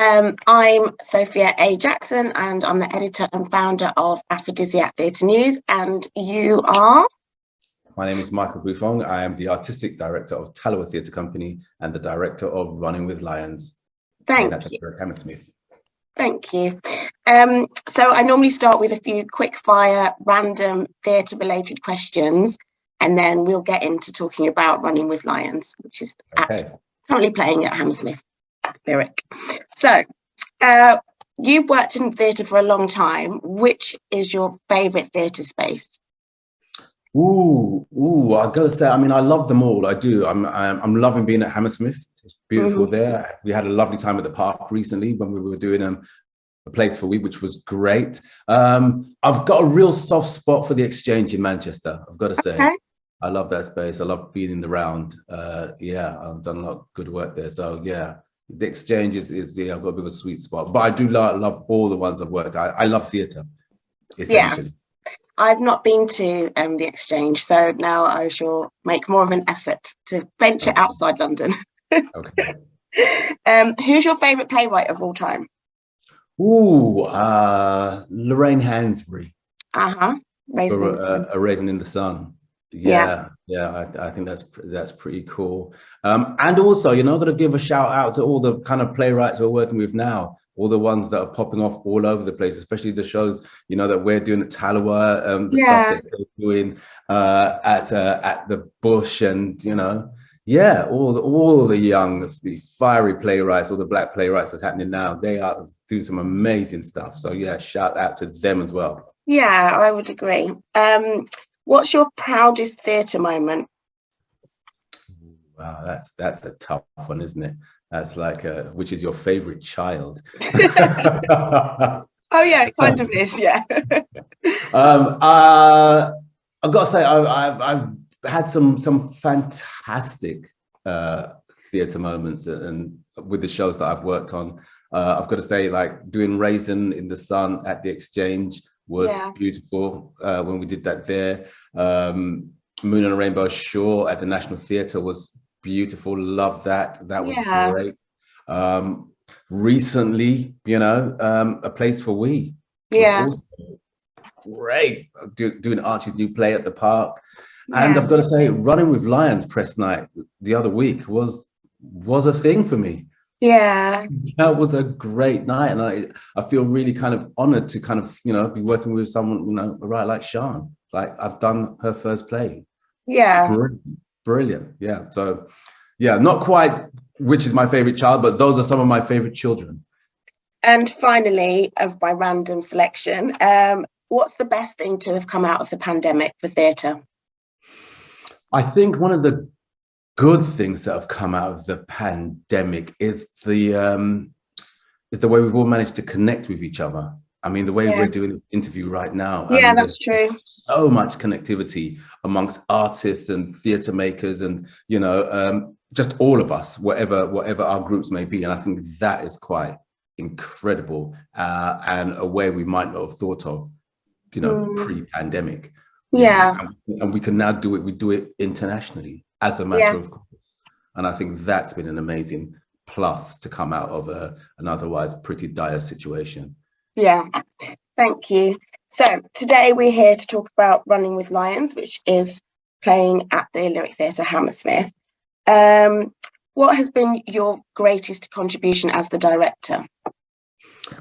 I'm Sophia A Jackson, and I'm the editor and founder of Afridiziak Theatre News. And you are? My name is Michael Buffong. I am the artistic director of Talawa Theatre Company and the director of Running with Lions. Thank you. Hammersmith. Thank you. So I normally start with a few quick fire, random theatre related questions, and then we'll get into talking about Running with Lions, which is currently playing at Hammersmith Lyric. So you've worked in theatre for a long time. Which is your favourite theatre space? I gotta say, I mean, I love them all. I do. I'm loving being at Hammersmith. It's beautiful there. We had a lovely time at the park recently when we were doing a place for we, which was great. I've got a real soft spot for the Exchange in Manchester, I've got to say. Okay. I love that space. I love being in the round. I've done a lot of good work there. So yeah, the Exchange is I've got a bit of a sweet spot. But I do love all the ones I've worked. I love theatre, essentially. Yeah. I've not been to the Exchange, so now I shall make more of an effort to venture outside London. Okay. Who's your favourite playwright of all time? Lorraine Hansberry. Raven in the Sun. A Raven in the Sun. I think that's pretty cool. And also, I'm going to give a shout out to all the kind of playwrights we're working with now, all the ones that are popping off all over the place, especially the shows, that we're doing at Talawa, stuff that they're doing at the Bush, and all the young, fiery playwrights, all the black playwrights that's happening now. They are doing some amazing stuff. So yeah, shout out to them as well. Yeah, I would agree. What's your proudest theatre moment? Wow, that's a tough one, isn't it? That's like, which is your favorite child? Oh yeah, it kind of is. Yeah. I've got to say, I've had some fantastic theatre moments, and with the shows that I've worked on. I've got to say, like doing Raisin in the Sun at the Exchange was beautiful when we did that there. Moon on a Rainbow Shore at the National Theatre was beautiful. Love that. That was great. Recently, A Place for We. Great. Doing Archie's new play at the park. And I've got to say, Running with Lions press night the other week was a thing for me. Yeah, that was a great night, and I feel really kind of honored to kind of be working with someone right like Sian. Like I've done her first play. Brilliant. Yeah. So yeah, not quite which is my favorite child, but those are some of my favorite children. And finally, of my random selection, what's the best thing to have come out of the pandemic for theatre? I think one of the good things that have come out of the pandemic is the way we've all managed to connect with each other. I mean, the way we're doing this interview right now. Yeah, that's true. So much connectivity amongst artists and theatre makers, and just all of us, whatever our groups may be. And I think that is quite incredible, and a way we might not have thought of, pre-pandemic. And we can now do it. We do it internationally as a matter of course. And I think that's been an amazing plus to come out of an otherwise pretty dire situation. Yeah, thank you. So today we're here to talk about Running with Lions, which is playing at the Lyric Theatre Hammersmith. What has been your greatest contribution as the director?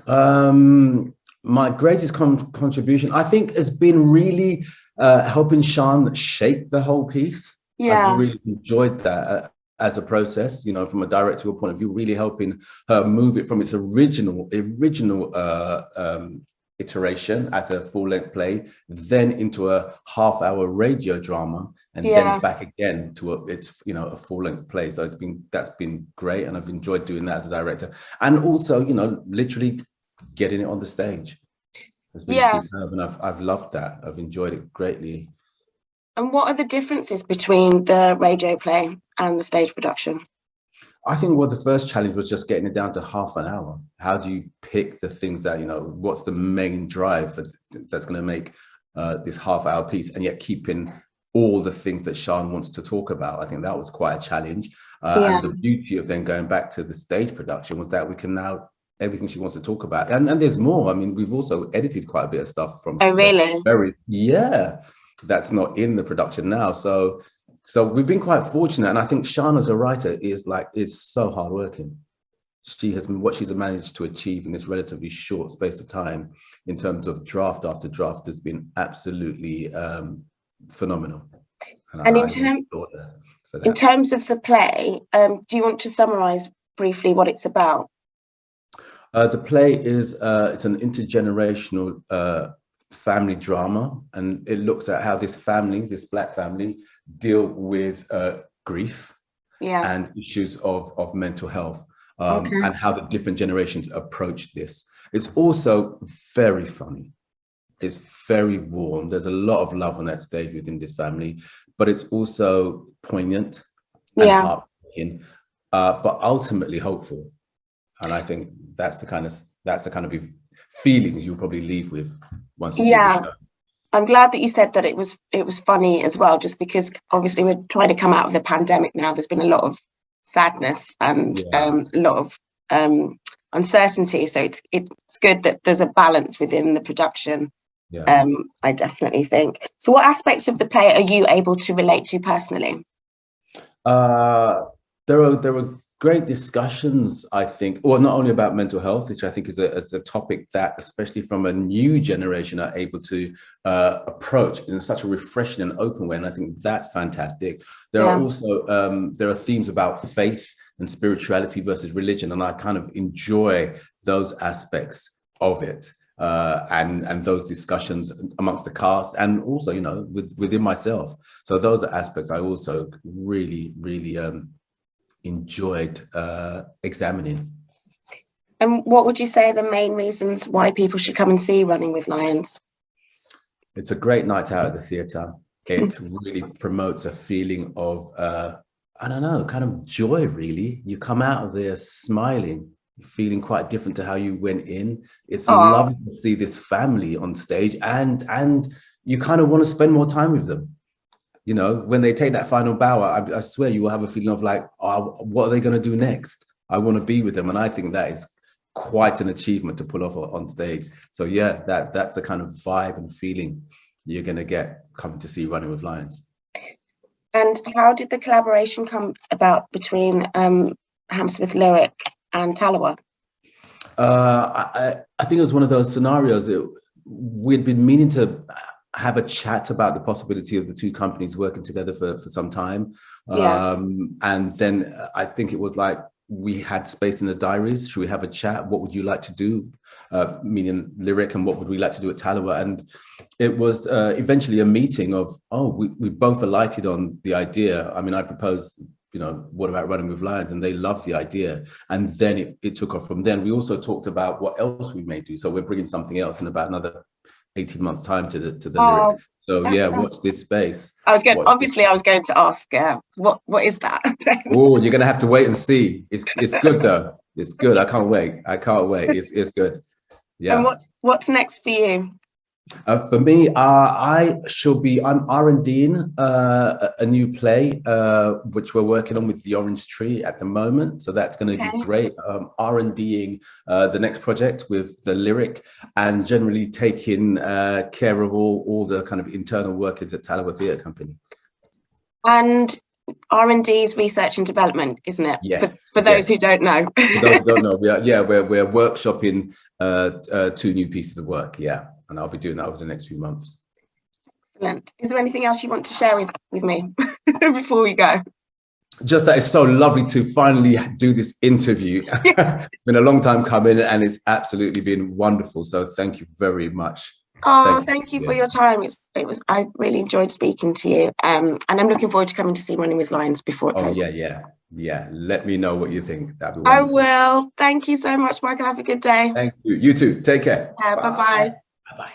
My greatest contribution, I think, has been really helping Sian shape the whole piece. I've really enjoyed that as a process, from a directorial point of view, really helping her move it from its original iteration as a full-length play, then into a half-hour radio drama, and then back again to a full-length play. So that's been great, and I've enjoyed doing that as a director, and also literally getting it on the stage. It's been superb, and I've loved that. I've enjoyed it greatly. And what are the differences between the radio play and the stage production? I think the first challenge was just getting it down to half an hour. How do you pick the things that, what's the main drive that's going to make this half-hour piece, and yet keeping all the things that Sian wants to talk about? I think that was quite a challenge. And the beauty of then going back to the stage production was that we can now everything she wants to talk about. And there's more. I mean, we've also edited quite a bit of stuff from Oh, really? that's not in the production now. So we've been quite fortunate. And I think Shana as a writer is so hardworking. What she's managed to achieve in this relatively short space of time in terms of draft after draft has been absolutely phenomenal. And in terms of the play, do you want to summarize briefly what it's about? The play is it's an intergenerational family drama, and it looks at how this Black family, deal with grief and issues of mental health, and how the different generations approach this. It's also very funny. It's very warm. There's a lot of love on that stage within this family, but it's also poignant and heartbreaking, but ultimately hopeful. And I think that's the kind of feelings you'll probably leave with once you see the show. I'm glad that you said that it was funny as well, just because obviously we're trying to come out of the pandemic now. There's been a lot of sadness and a lot of uncertainty. So it's good that there's a balance within the production. I definitely think. So what aspects of the play are you able to relate to personally? There are great discussions, I think, well, not only about mental health, which I think is a topic that, especially from a new generation, are able to approach in such a refreshing and open way. And I think that's fantastic. There are also, there are themes about faith and spirituality versus religion. And I kind of enjoy those aspects of it. And those discussions amongst the cast, and also, within myself. So those are aspects I also really, really enjoyed examining. And what would you say are the main reasons why people should come and see Running with Lions? It's a great night out at the theatre. It really promotes a feeling of, I don't know, kind of joy, really. You come out of there smiling, feeling quite different to how you went in. It's lovely to see this family on stage, and you kind of want to spend more time with them. When they take that final bow, I swear you will have a feeling of like, oh, what are they going to do next? I want to be with them. And I think that is quite an achievement to pull off on stage. So yeah, that's the kind of vibe and feeling you're going to get coming to see Running with Lions. And how did the collaboration come about between Hammersmith Lyric and Talawa? I think it was one of those scenarios that we'd been meaning to have a chat about the possibility of the two companies working together for some time. And then I think it was like, we had space in the diaries. Should we have a chat? What would you like to do? Meaning Lyric, and what would we like to do at Talawa? And it was eventually a meeting of, we both alighted on the idea. I mean, I proposed, what about Running with Lions? And they loved the idea. And then it took off from then. We also talked about what else we may do. So we're bringing something else in about another 18 months time to the Lyric. So yeah, watch this space. I was going to ask, what is that? Oh, you're gonna have to wait and see. It's good though. It's good. I can't wait. It's good. Yeah. And what's next for you? For me, I'm R&Ding a new play, which we're working on with the Orange Tree at the moment. So that's going to be great. R&Ding the next project with the Lyric, and generally taking care of all the kind of internal workings at Talawa Theatre Company. And R&D is research and development, isn't it? Yes. For those who don't know. For those who don't know, we're workshopping 2 new pieces of work. Yeah. And I'll be doing that over the next few months. Excellent. Is there anything else you want to share with me before we go? Just that it's so lovely to finally do this interview. It's been a long time coming, and it's absolutely been wonderful. So thank you very much. Oh, thank you for your time. I really enjoyed speaking to you. And I'm looking forward to coming to see Running with Lions before it closes. Yeah. Let me know what you think. That'd be wonderful. I will. Thank you so much, Michael. Have a good day. Thank you. You too. Take care. Bye-bye. Bye-bye.